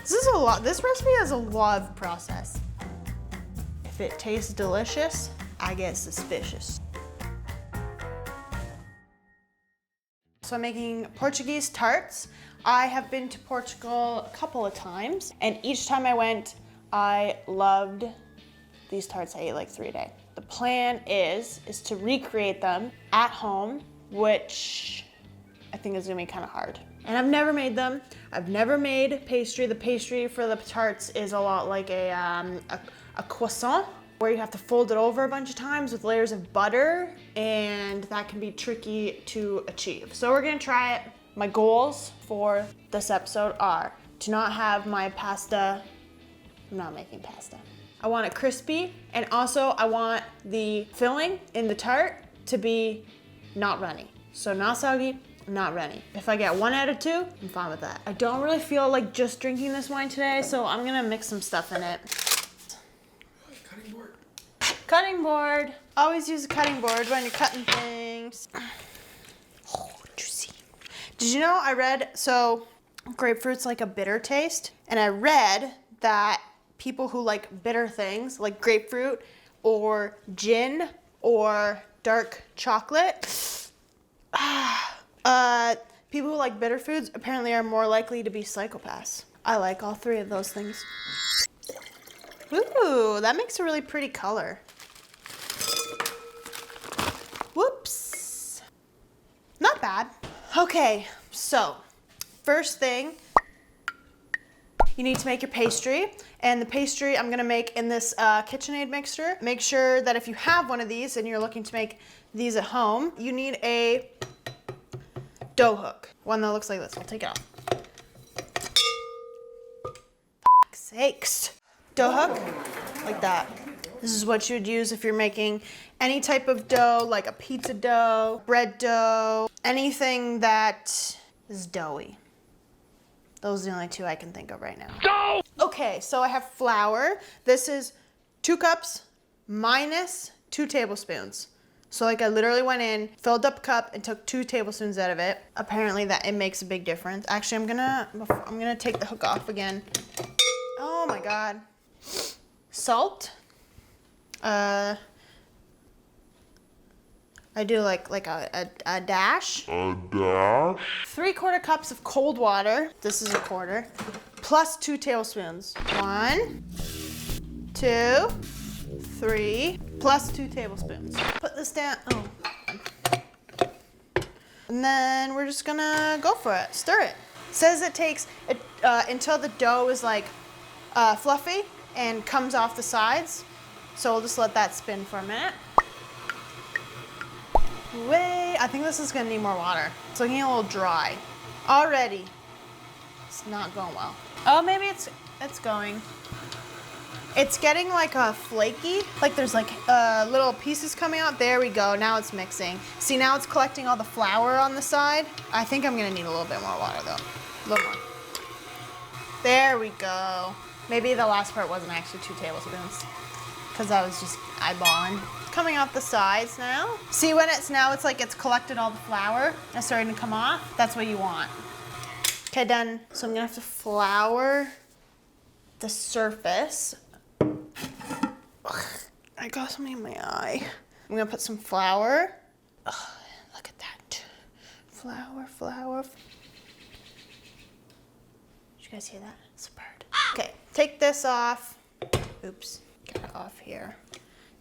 This recipe has a lot of process. If it tastes delicious, I get suspicious. So I'm making Portuguese tarts. I have been to Portugal a couple of times, and each time I went, I loved these tarts. I ate like 3 a day. The plan is to recreate them at home, which I think is gonna be kind of hard. And I've never made them. I've never made pastry. The pastry for the tarts is a lot like a croissant, where you have to fold it over a bunch of times with layers of butter, and that can be tricky to achieve. So we're gonna try it. My goals for this episode are to not have my pasta, I'm not making pasta. I want it crispy, and also I want the filling in the tart to be not runny. So not soggy, not runny. If I get 1 out of 2, I'm fine with that. I don't really feel like just drinking this wine today, so I'm gonna mix some stuff in it. Cutting board. Cutting board. Always use a cutting board when you're cutting things. Oh, juicy. Did you know I read, so grapefruit's like a bitter taste, and I read that people who like bitter things, like grapefruit or gin or dark chocolate, people who like bitter foods apparently are more likely to be psychopaths. I like all 3 of those things. Ooh, that makes a really pretty color. Whoops. Not bad. Okay, so first thing, you need to make your pastry. And the pastry I'm gonna make in this KitchenAid mixer. Make sure that if you have one of these and you're looking to make these at home, you need a dough hook. One that looks like this. I'll take it off. Fuck's sakes. Dough hook, like that. This is what you would use if you're making any type of dough, like a pizza dough, bread dough, anything that is doughy. Those are the only 2 I can think of right now. No! Okay, so I have flour. This is 2 cups minus 2 tablespoons. So like I literally went in, filled up a cup, and took 2 tablespoons out of it. Apparently that it makes a big difference. Actually, I'm gonna take the hook off again. Oh my God. Salt. I do like a dash. A dash. 3/4 cups of cold water. This is a quarter. Plus 2 tablespoons. 1, 2, 3. Plus 2 tablespoons. Put this down. Oh. And then we're just gonna go for it. Stir it. It says it takes until the dough is like fluffy and comes off the sides. So we'll just let that spin for a minute. Wait, I think this is gonna need more water. It's looking a little dry. Already, it's not going well. Oh, maybe it's going. It's getting like a flaky, like there's like little pieces coming out. There we go, now it's mixing. See, now it's collecting all the flour on the side. I think I'm gonna need a little bit more water though. A little more. There we go. Maybe the last part wasn't actually 2 tablespoons because I was just eyeballing. Coming off the sides now. See when it's like it's collected all the flour and it's starting to come off? That's what you want. Okay, done. So I'm gonna have to flour the surface. Ugh, I got something in my eye. I'm gonna put some flour. Ugh, look at that. Flour, flour. Did you guys hear that? It's a bird. Okay, take this off. Oops, get it off here.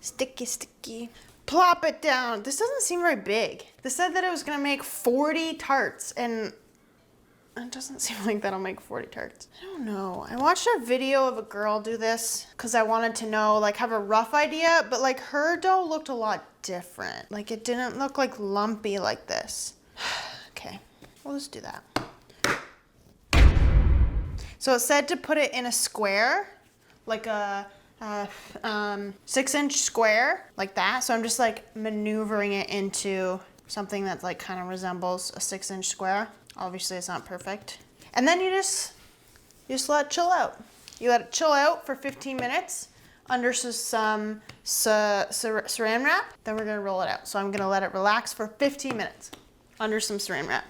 Sticky, sticky. Plop it down. This doesn't seem very big. They said that it was gonna make 40 tarts, and it doesn't seem like that'll make 40 tarts. I don't know. I watched a video of a girl do this because I wanted to know, like, have a rough idea, but like her dough looked a lot different. Like it didn't look like lumpy like this. Okay, we'll just do that. So it said to put it in a square, like a 6-inch square, like that. So I'm just like maneuvering it into something that like kind of resembles a 6-inch square. Obviously it's not perfect. And then you just let it chill out. You let it chill out for 15 minutes under some saran wrap. Then we're gonna roll it out. So I'm gonna let it relax for 15 minutes under some saran wrap.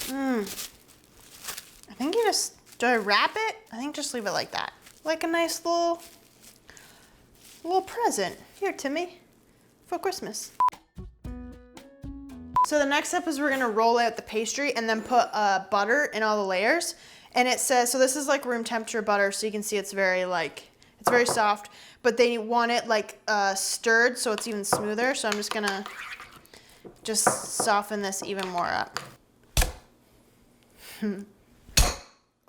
I think you just, do I wrap it? I think just leave it like that. Like a nice little present. Here, Timmy, for Christmas. So the next step is we're gonna roll out the pastry and then put butter in all the layers. And it says, so this is like room temperature butter, so you can see it's very it's very soft, but they want it like stirred so it's even smoother. So I'm just gonna soften this even more up.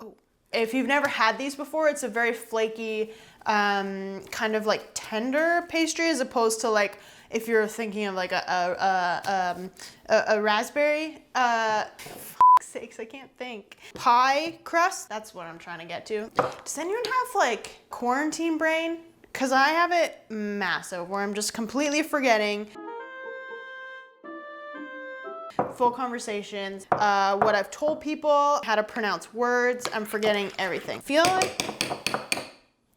Oh. If you've never had these before, it's a very flaky, kind of like tender pastry as opposed to like if you're thinking of like a raspberry, sakes, I can't think. Pie crust, that's what I'm trying to get to. Does anyone have like quarantine brain? Cause I have it massive where I'm just completely forgetting full conversations, what I've told people, how to pronounce words. I'm forgetting everything. Feel like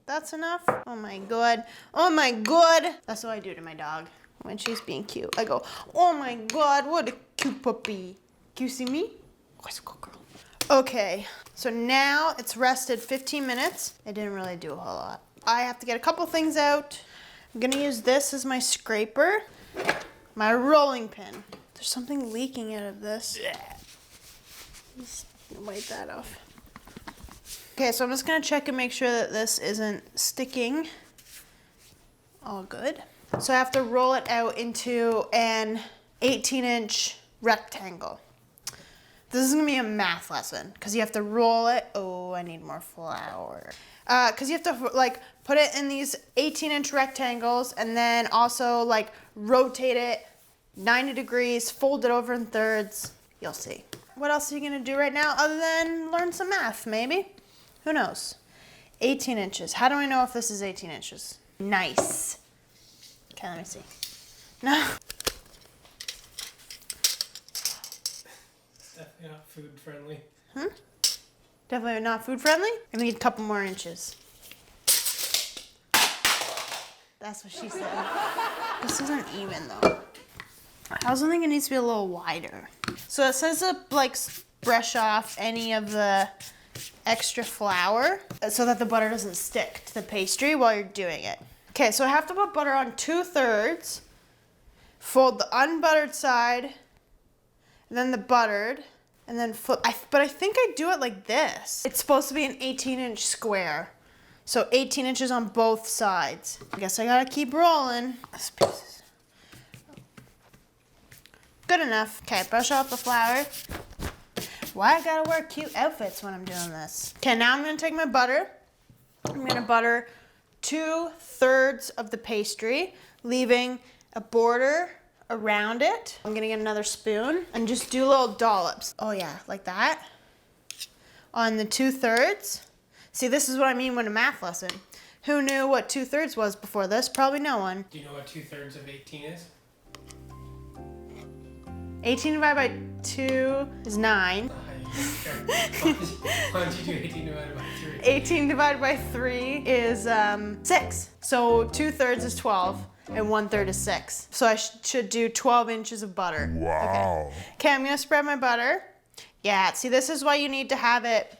that's enough? Oh my God. Oh my God. That's what I do to my dog when she's being cute. I go, oh my God, what a cute puppy. Can you see me? Where's the good girl? Okay, so now it's rested 15 minutes. It didn't really do a whole lot. I have to get a couple things out. I'm gonna use this as my scraper, my rolling pin. There's something leaking out of this. Just wipe that off. Okay, so I'm just gonna check and make sure that this isn't sticking. All good. So I have to roll it out into an 18-inch rectangle. This is gonna be a math lesson because you have to roll it. Oh, I need more flour. Because you have to like put it in these 18-inch rectangles and then also like rotate it 90 degrees, fold it over in thirds. You'll see. What else are you gonna do right now other than learn some math, maybe? Who knows? 18 inches. How do I know if this is 18 inches? Nice. Okay, let me see. No. Definitely not food friendly. Definitely not food friendly? I need a couple more inches. That's what she said. This isn't even though. I also think it needs to be a little wider. So it says to like brush off any of the extra flour so that the butter doesn't stick to the pastry while you're doing it. Okay, so I have to put butter on 2/3, fold the unbuttered side, and then the buttered, and then flip. But I think I do it like this. It's supposed to be an 18-inch square. So 18 inches on both sides. I guess I gotta keep rolling. This piece is good enough. Okay, brush off the flour. Why I gotta wear cute outfits when I'm doing this? Okay, now I'm gonna take my butter. I'm gonna butter 2/3 of the pastry, leaving a border around it. I'm gonna get another spoon and just do little dollops. Oh yeah, like that. On the 2/3. See, this is what I mean when a math lesson. Who knew what 2/3 was before this? Probably no one. Do you know what 2/3 of 18 is? 18 divided by 2 is 9. Why don't you do 18 divided by 3? 18 divided by 3 is 6. So 2/3 is 12 and 1/3 is 6. So I should do 12 inches of butter. Wow. Okay, I'm gonna spread my butter. Yeah, see, this is why you need to have it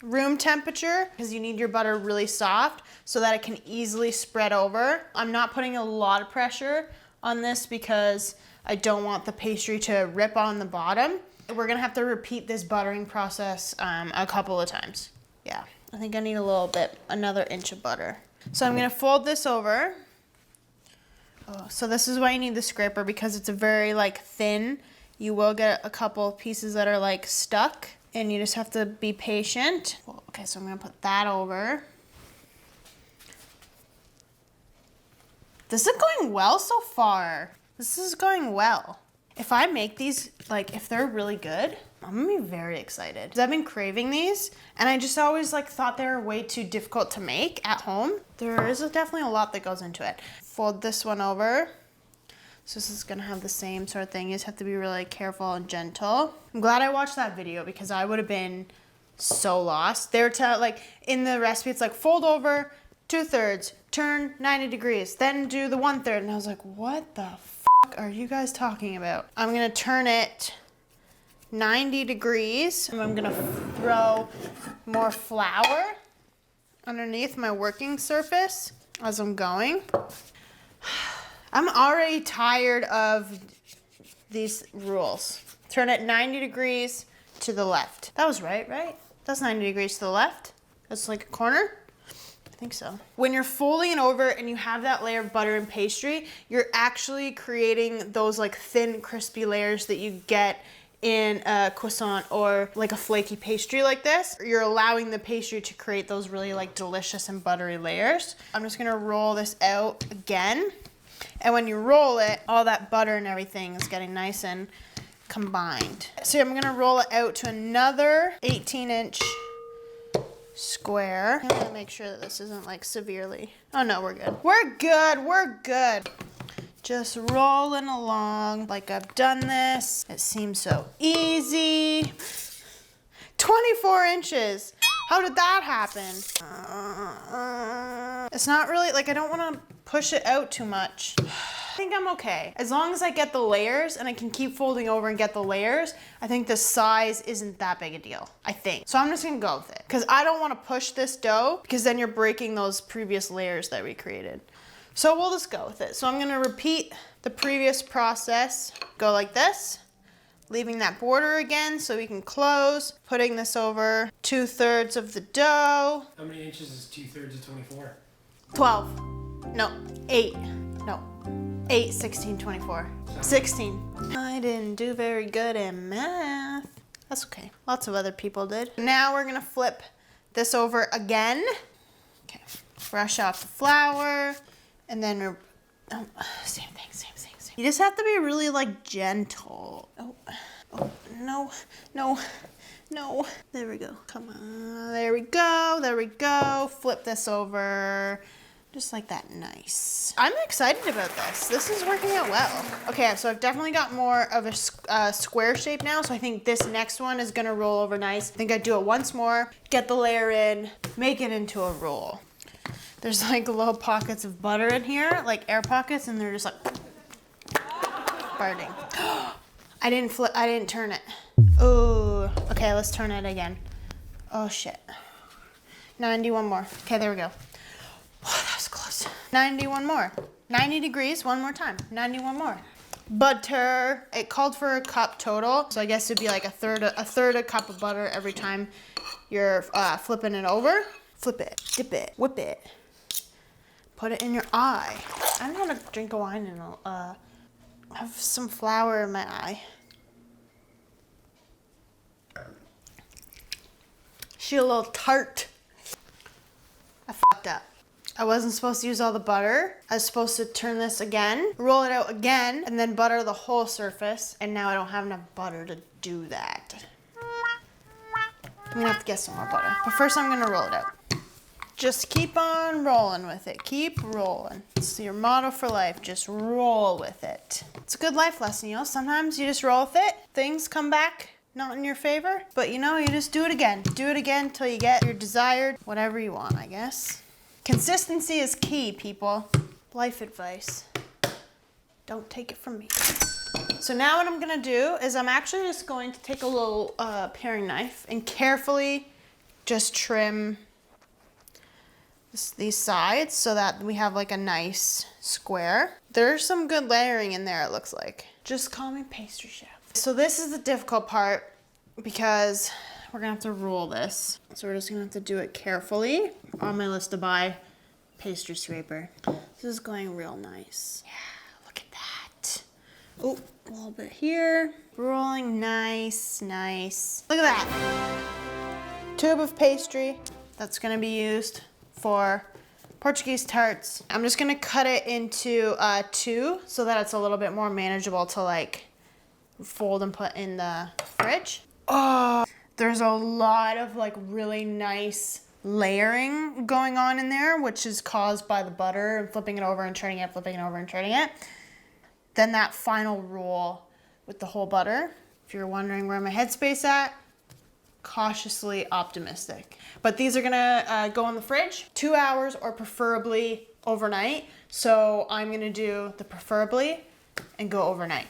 room temperature, because you need your butter really soft so that it can easily spread over. I'm not putting a lot of pressure on this because I don't want the pastry to rip on the bottom. We're gonna have to repeat this buttering process a couple of times. Yeah, I think I need a little bit, another inch of butter. So I'm gonna fold this over. Oh, so this is why you need the scraper, because it's a very like thin. You will get a couple pieces that are like stuck and you just have to be patient. Okay, so I'm gonna put that over. This is going well so far. This is going well. If I make these, like if they're really good, I'm gonna be very excited. 'Cause I've been craving these and I just always like thought they were way too difficult to make at home. There is definitely a lot that goes into it. Fold this one over. So this is gonna have the same sort of thing. You just have to be really careful and gentle. I'm glad I watched that video because I would have been so lost. They were like in the recipe, it's like fold over 2/3, turn 90 degrees, then do the 1/3. And I was like, what the f? What are you guys talking about? I'm gonna turn it 90 degrees and I'm gonna throw more flour underneath my working surface as I'm going. I'm already tired of these rules. Turn it 90 degrees to the left. That was right? That's 90 degrees to the left. That's like a corner. I think so. When you're folding it over and you have that layer of butter and pastry, you're actually creating those like thin, crispy layers that you get in a croissant or like a flaky pastry like this. You're allowing the pastry to create those really like delicious and buttery layers. I'm just gonna roll this out again. And when you roll it, all that butter and everything is getting nice and combined. So I'm gonna roll it out to another 18-inch square. I'm gonna make sure that this isn't like severely. Oh no, we're good. We're good. Just rolling along like I've done this. It seems so easy. 24 inches. How did that happen? It's not really, like I don't wanna push it out too much. I think I'm okay. As long as I get the layers and I can keep folding over and get the layers, I think the size isn't that big a deal, I think. So I'm just gonna go with it. Because I don't wanna push this dough because then you're breaking those previous layers that we created. So we'll just go with it. So I'm gonna repeat the previous process. Go like this, leaving that border again so we can close, putting this over 2/3 of the dough. How many inches is 2/3 of 24? 12, no, 8, no, 8, 16, 24, 16. I didn't do very good in math. That's okay, lots of other people did. Now we're gonna flip this over again. Okay, brush off the flour, and then we're, same thing. You just have to be really like gentle. Oh, no. There we go, come on, there we go. Flip this over. Just like that, nice. I'm excited about this. This is working out well. Okay, so I've definitely got more of a square shape now, so I think this next one is gonna roll over nice. I think I'd do it once more, get the layer in, make it into a roll. There's like little pockets of butter in here, like air pockets, and they're just like farting. I didn't turn it. Oh, okay, let's turn it again. Oh shit. 91 more. Okay, there we go. Oh, that was close. 91 more. 90 degrees, one more time. 91 more. Butter. It called for a cup total, so I guess it'd be like a third a cup of butter every time you're flipping it over. Flip it, dip it, whip it. Put it in your eye. I don't want to drink a wine and have some flour in my eye. She a little tart. I fucked up. I wasn't supposed to use all the butter. I was supposed to turn this again, roll it out again, and then butter the whole surface. And now I don't have enough butter to do that. I'm gonna have to get some more butter. But first I'm gonna roll it out. Just keep on rolling with it. Keep rolling. It's your motto for life. Just roll with it. It's a good life lesson, you know? Sometimes you just roll with it. Things come back not in your favor, but you know, you just do it again. Do it again until you get your desired whatever you want, I guess. Consistency is key, people. Life advice. Don't take it from me. So now what I'm gonna do is I'm actually just going to take a little paring knife and carefully just trim these sides so that we have like a nice square. There's some good layering in there, it looks like. Just call me pastry chef. So this is the difficult part because we're gonna have to roll this. So we're just gonna have to do it carefully. On my list to buy, pastry scraper. This is going real nice. Yeah, look at that. Oh, a little bit here. Rolling nice. Look at that. Tube of pastry that's gonna be used for Portuguese tarts. I'm just gonna cut it into two so that it's a little bit more manageable to like fold and put in the fridge. Oh, there's a lot of like really nice layering going on in there, which is caused by the butter and flipping it over and turning it, flipping it over and turning it. Then that final roll with the whole butter. If you're wondering where my headspace at, cautiously optimistic. But these are gonna go in the fridge 2 hours or preferably overnight. So I'm gonna do the preferably and go overnight.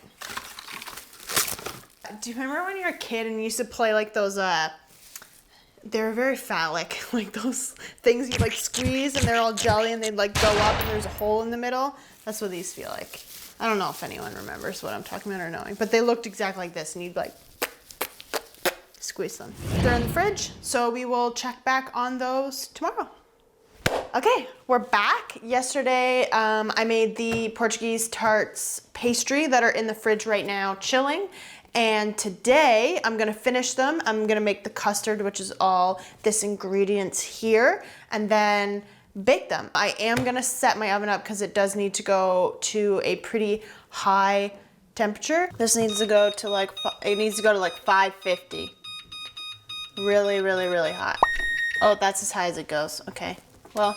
Do you remember when you were a kid and you used to play like those, they were very phallic, like those things you like squeeze and they're all jelly and they'd like go up and there's a hole in the middle? That's what these feel like. I don't know if anyone remembers what I'm talking about or knowing, but they looked exactly like this and you'd like squeeze them. They're in the fridge, so we will check back on those tomorrow. Okay, we're back. Yesterday, I made the Portuguese tarts pastry that are in the fridge right now, chilling. And today, I'm gonna finish them. I'm gonna make the custard, which is all this ingredients here, and then bake them. I am gonna set my oven up because it does need to go to a pretty high temperature. This needs to go to like, it needs to go to like 550. Really, really, really hot. Oh, that's as high as it goes. Okay, well,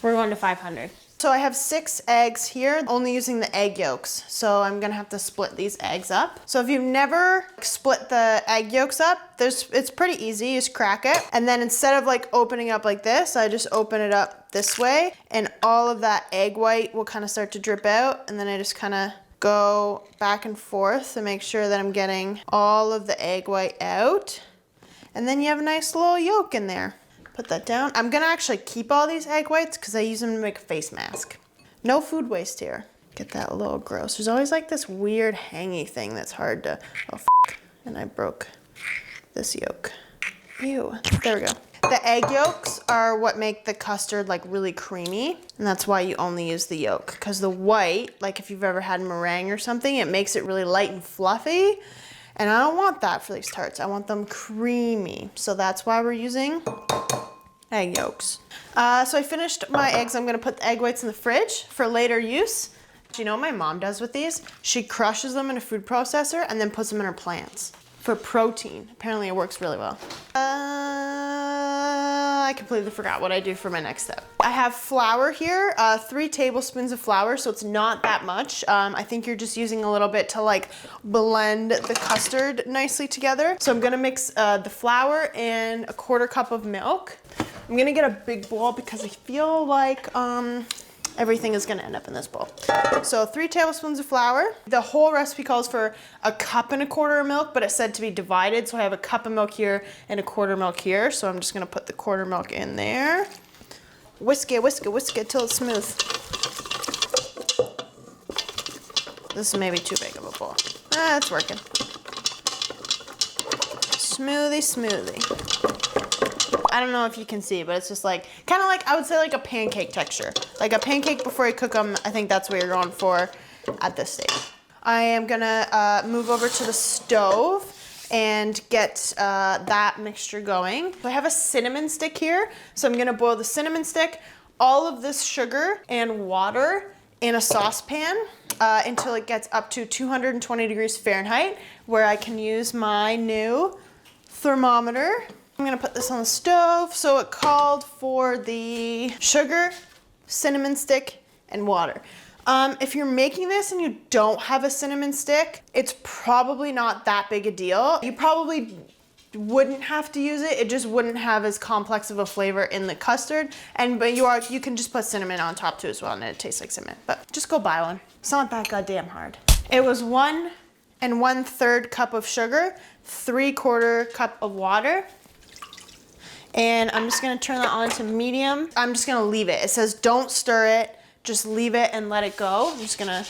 we're going to 500. So I have 6 eggs here, only using the egg yolks. So I'm gonna have to split these eggs up. So if you've never split the egg yolks up, it's pretty easy, you just crack it. And then instead of like opening up like this, I just open it up this way and all of that egg white will kind of start to drip out. And then I just kind of go back and forth to make sure that I'm getting all of the egg white out. And then you have a nice little yolk in there. Put that down. I'm gonna actually keep all these egg whites because I use them to make a face mask. No food waste here. Get that a little gross. There's always like this weird hangy thing that's hard to, oh f***, and I broke this yolk. Ew, there we go. The egg yolks are what make the custard like really creamy, and that's why you only use the yolk. Because the white, like if you've ever had meringue or something, it makes it really light and fluffy. And I don't want that for these tarts. I want them creamy. So that's why we're using egg yolks. So I finished my eggs. I'm gonna put the egg whites in the fridge for later use. Do you know what my mom does with these? She crushes them in a food processor and then puts them in her plants for protein. Apparently it works really well. I completely forgot what I do for my next step. I have flour here, 3 tablespoons of flour, so it's not that much. I think you're just using a little bit to like blend the custard nicely together. So I'm gonna mix the flour and a 1/4 cup of milk. I'm gonna get a big bowl because I feel like everything is gonna end up in this bowl. So 3 tablespoons of flour. The whole recipe calls for 1.25 cups of milk, but it's said to be divided. So I have 1 cup of milk here and 1/4 milk here. So I'm just gonna put the 1/4 milk in there. Whisk it, whisk it, whisk it till it's smooth. This is maybe too big of a bowl. It's working. Smoothie, smoothie. I don't know if you can see, but it's just like, kind of like, I would say like a pancake texture. Like a pancake before you cook them, I think that's what you're going for at this stage. I am gonna move over to the stove and get that mixture going. So I have a cinnamon stick here. So I'm gonna boil the cinnamon stick, all of this sugar and water in a saucepan until it gets up to 220 degrees Fahrenheit, where I can use my new thermometer. I'm gonna put this on the stove. So it called for the sugar, cinnamon stick, and water. If you're making this and you don't have a cinnamon stick, it's probably not that big a deal. You probably wouldn't have to use it. It just wouldn't have as complex of a flavor in the custard. But you can just put cinnamon on top too as well, and it tastes like cinnamon. But just go buy one. It's not that goddamn hard. It was 1 1/3 cup of sugar, 3/4 cup of water. And I'm just gonna turn that on to medium. I'm just gonna leave it. It says don't stir it, just leave it and let it go. I'm just gonna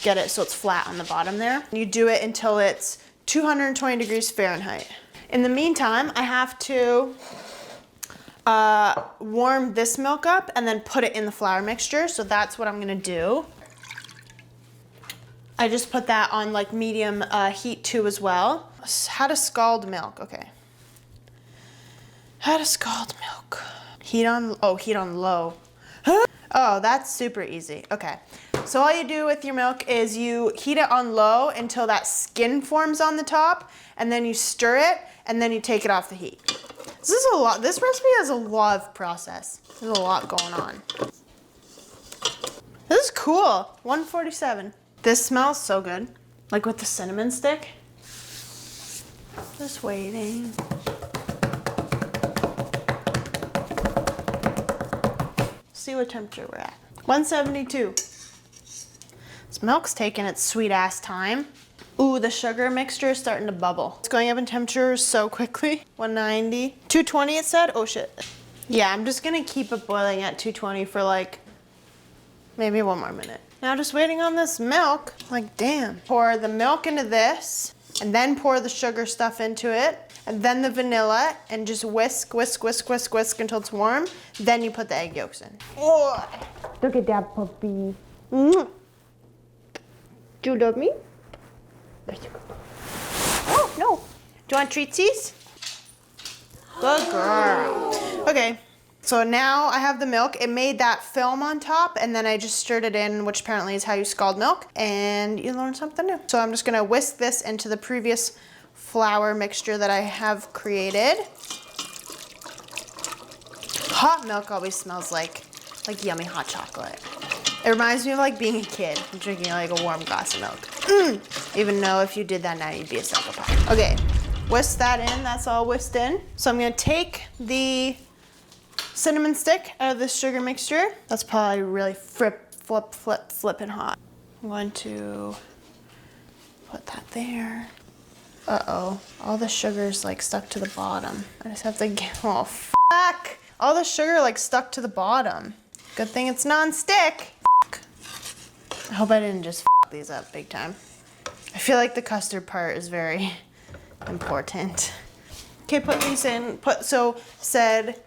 get it so it's flat on the bottom there. You do it until it's 220 degrees Fahrenheit. In the meantime, I have to warm this milk up and then put it in the flour mixture. So that's what I'm gonna do. I just put that on like medium heat too as well. How to scald milk, okay. How to scald milk. Heat on low. Oh, that's super easy. Okay, so all you do with your milk is you heat it on low until that skin forms on the top, and then you stir it, and then you take it off the heat. This is a lot. This recipe has a lot of process. There's a lot going on. This is cool. 147. This smells so good. Like with the cinnamon stick. Just waiting. See what temperature we're at. 172. Milk's taking its sweet ass time. Ooh, the sugar mixture is starting to bubble. It's going up in temperature so quickly. 190. 220 it said? Oh shit. Yeah, I'm just gonna keep it boiling at 220 for like maybe 1 more minute. Now just waiting on this milk. Like, damn. Pour the milk into this, and then pour the sugar stuff into it, and then the vanilla, and just whisk, whisk, whisk, whisk, whisk until it's warm. Then you put the egg yolks in. Oh, look at that puppy. Do you love me? Oh, no. Do you want treatsies? Good girl. Okay, so now I have the milk. It made that film on top, and then I just stirred it in, which apparently is how you scald milk, and you learn something new. So I'm just gonna whisk this into the previous flour mixture that I have created. Hot milk always smells like yummy hot chocolate. It reminds me of like being a kid and drinking like a warm glass of milk. Even though if you did that now, you'd be a psychopath. Okay, whisk that in, that's all whisked in. So I'm gonna take the cinnamon stick out of this sugar mixture. That's probably really flipping hot. I'm going to put that there. Uh-oh, all the sugar's like stuck to the bottom. I just have to get, oh fuck. All the sugar like stuck to the bottom. Good thing it's non-stick. I hope I didn't just f these up big time. I feel like the custard part is very important. Okay, put these in, said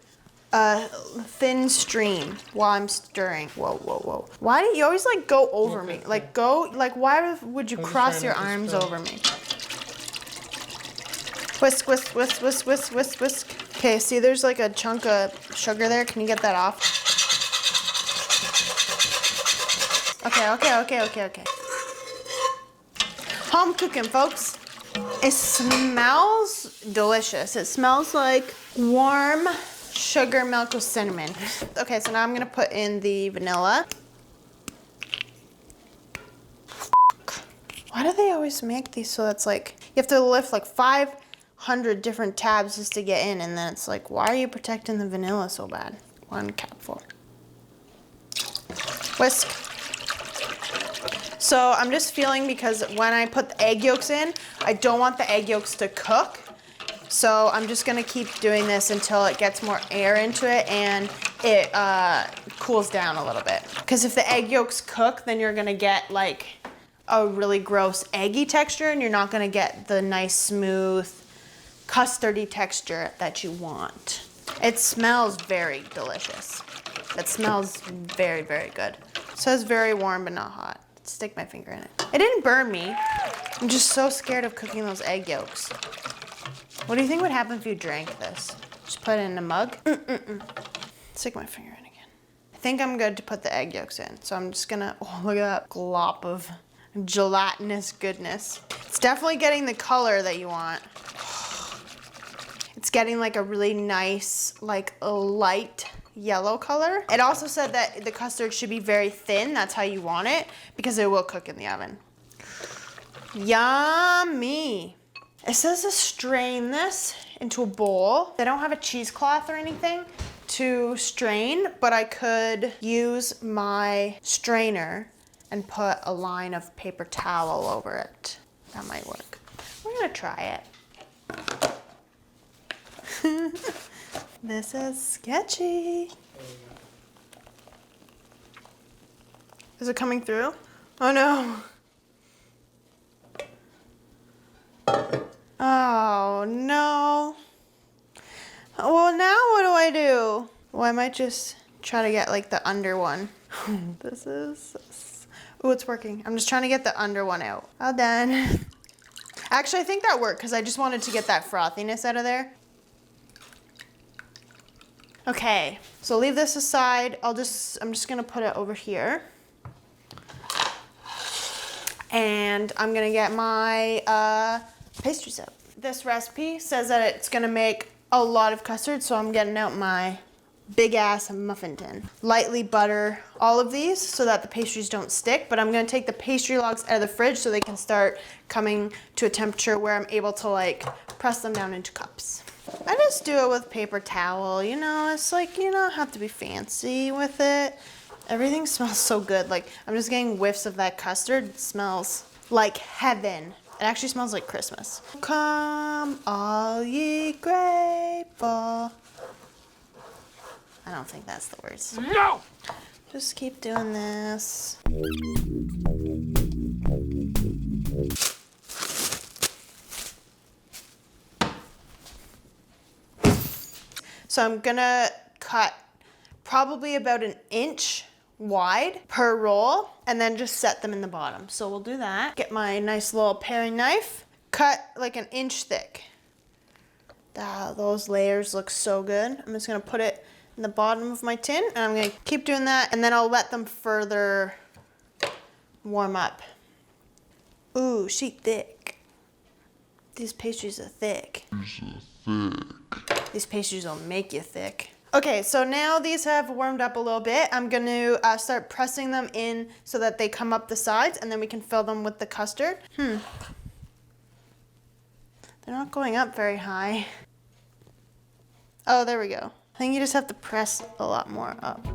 thin stream while I'm stirring. Whoa, whoa, whoa. Why do you always like go over me? Like why would you cross your arms over me? Whisk, whisk, whisk, whisk, whisk, whisk, whisk. Okay, see there's like a chunk of sugar there. Can you get that off? Okay. Home cooking, folks. It smells delicious. It smells like warm sugar milk with cinnamon. Okay, so now I'm gonna put in the vanilla. Why do they always make these so that's like, you have to lift like 500 different tabs just to get in, and then it's like, why are you protecting the vanilla so bad? 1 cupful. Whisk. So I'm just feeling, because when I put the egg yolks in, I don't want the egg yolks to cook. So I'm just gonna keep doing this until it gets more air into it and it cools down a little bit. Because if the egg yolks cook, then you're gonna get like a really gross eggy texture, and you're not gonna get the nice smooth custardy texture that you want. It smells very delicious. It smells very, very good. It says very warm but not hot. Stick my finger in it. It didn't burn me. I'm just so scared of cooking those egg yolks. What do you think would happen if you drank this? Just put it in a mug? Stick my finger in again. I think I'm good to put the egg yolks in. So I'm just gonna, oh, look at that glop of gelatinous goodness. It's definitely getting the color that you want. It's getting like a really nice, like a light yellow color. It also said that the custard should be very thin. That's how you want it, because it will cook in the oven. Yummy. It says to strain this into a bowl. They don't have a cheesecloth or anything to strain, but I could use my strainer and put a line of paper towel over it. That might work. We're gonna try it. This is sketchy. Is it coming through? Oh no. Oh no. Well, now what do I do? Well, I might just try to get like the under one. This is, oh, it's working. I'm just trying to get the under one out. All done. Actually, I think that worked because I just wanted to get that frothiness out of there. Okay, so leave this aside. I'm just gonna put it over here. And I'm gonna get my pastries out. This recipe says that it's gonna make a lot of custard, so I'm getting out my big ass muffin tin. Lightly butter all of these so that the pastries don't stick, but I'm gonna take the pastry logs out of the fridge so they can start coming to a temperature where I'm able to like press them down into cups. I just do it with paper towel, you know, it's like, you don't have to be fancy with it. Everything smells so good. Like, I'm just getting whiffs of that custard. It smells like heaven. It actually smells like Christmas. Come, all ye grateful. I don't think that's the words. No! Just keep doing this. So I'm gonna cut probably about an inch wide per roll and then just set them in the bottom. So we'll do that. Get my nice little paring knife, cut like an inch thick. Those layers look so good. I'm just gonna put it in the bottom of my tin and I'm gonna keep doing that and then I'll let them further warm up. Ooh, she thick. These pastries are thick. These pastries will make you thick. Okay, so now these have warmed up a little bit. I'm gonna start pressing them in so that they come up the sides and then we can fill them with the custard. They're not going up very high. Oh, there we go. I think you just have to press a lot more up.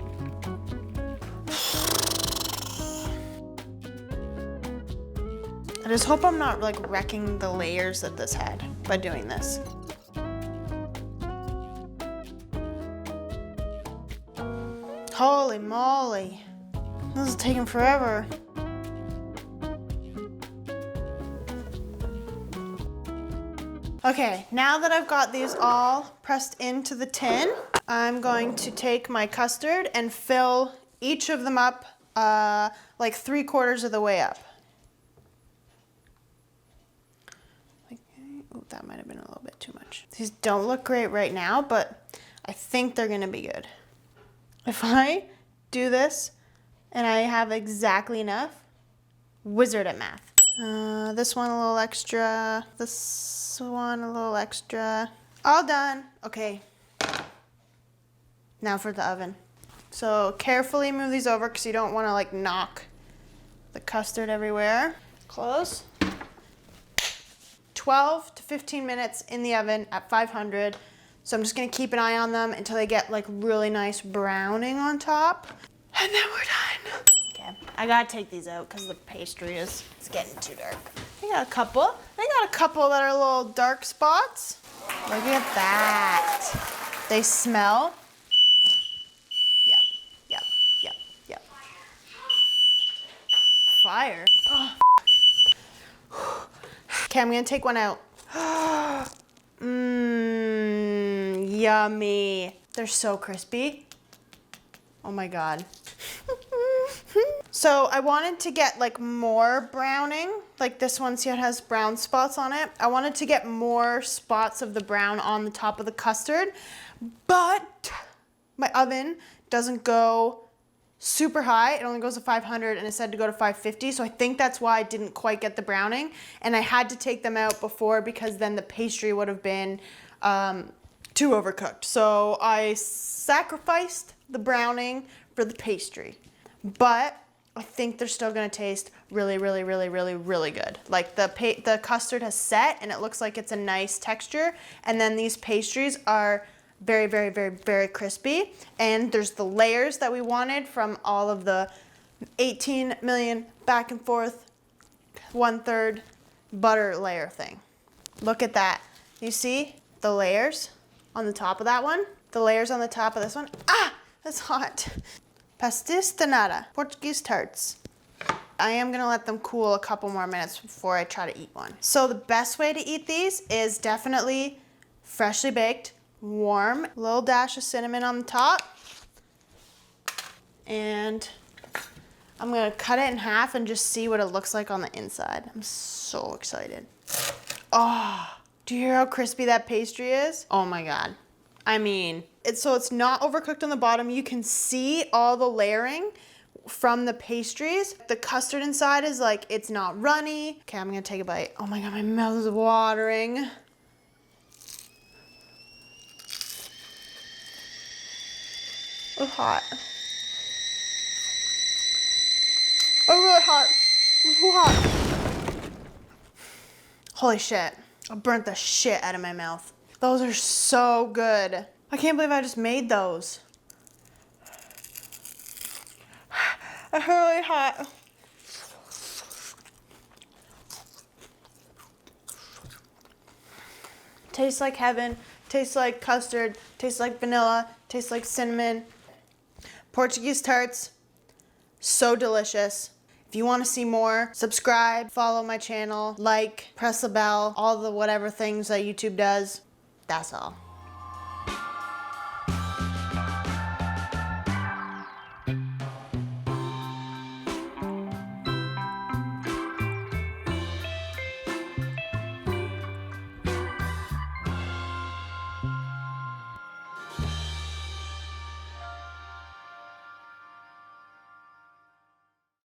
I just hope I'm not like wrecking the layers that this had by doing this. Holy moly. This is taking forever. Okay, now that I've got these all pressed into the tin, I'm going to take my custard and fill each of them up like 3/4 of the way up. Oh, that might have been a little bit too much. These don't look great right now, but I think they're gonna be good. If I do this and I have exactly enough, wizard at math. This one a little extra, this one a little extra. All done. Okay. Now for the oven. So carefully move these over because you don't want to like knock the custard everywhere. Close. 12 to 15 minutes in the oven at 500. So I'm just gonna keep an eye on them until they get like really nice browning on top. And then we're done. Okay, I gotta take these out because the pastry it's getting too dark. I got a couple. I got a couple that are little dark spots. Look at that. They smell. Yep, yep, yep, yep. Fire. Oh. Okay, I'm gonna take one out. Yummy. They're so crispy. Oh my God. So I wanted to get like more browning. Like this one, see how it has brown spots on it? I wanted to get more spots of the brown on the top of the custard, but my oven doesn't go super high. It only goes to 500 and it said to go to 550. So I think that's why I didn't quite get the browning. And I had to take them out before because then the pastry would have been too overcooked. So I sacrificed the browning for the pastry. But I think they're still gonna taste really, really, really, really, really good. Like the custard has set and it looks like it's a nice texture. And then these pastries are very, very, very, very crispy. And there's the layers that we wanted from all of the 18 million back and forth, 1/3 butter layer thing. Look at that. You see the layers on the top of that one? The layers on the top of this one? Ah, that's hot. Pasteis de Nata, Portuguese tarts. I am gonna let them cool a couple more minutes before I try to eat one. So the best way to eat these is definitely freshly baked, warm, a little dash of cinnamon on the top. And I'm gonna cut it in half and just see what it looks like on the inside. I'm so excited. Oh, do you hear how crispy that pastry is? Oh my God. I mean, it's not overcooked on the bottom. You can see all the layering from the pastries. The custard inside is like, it's not runny. Okay, I'm gonna take a bite. Oh my God, my mouth is watering. It's hot. It's really hot. It's so hot. Holy shit. I burnt the shit out of my mouth. Those are so good. I can't believe I just made those. It's really hot. Tastes like heaven, tastes like custard, tastes like vanilla, tastes like cinnamon. Portuguese tarts, so delicious. If you want to see more, subscribe, follow my channel, like, press the bell, all the whatever things that YouTube does. That's all.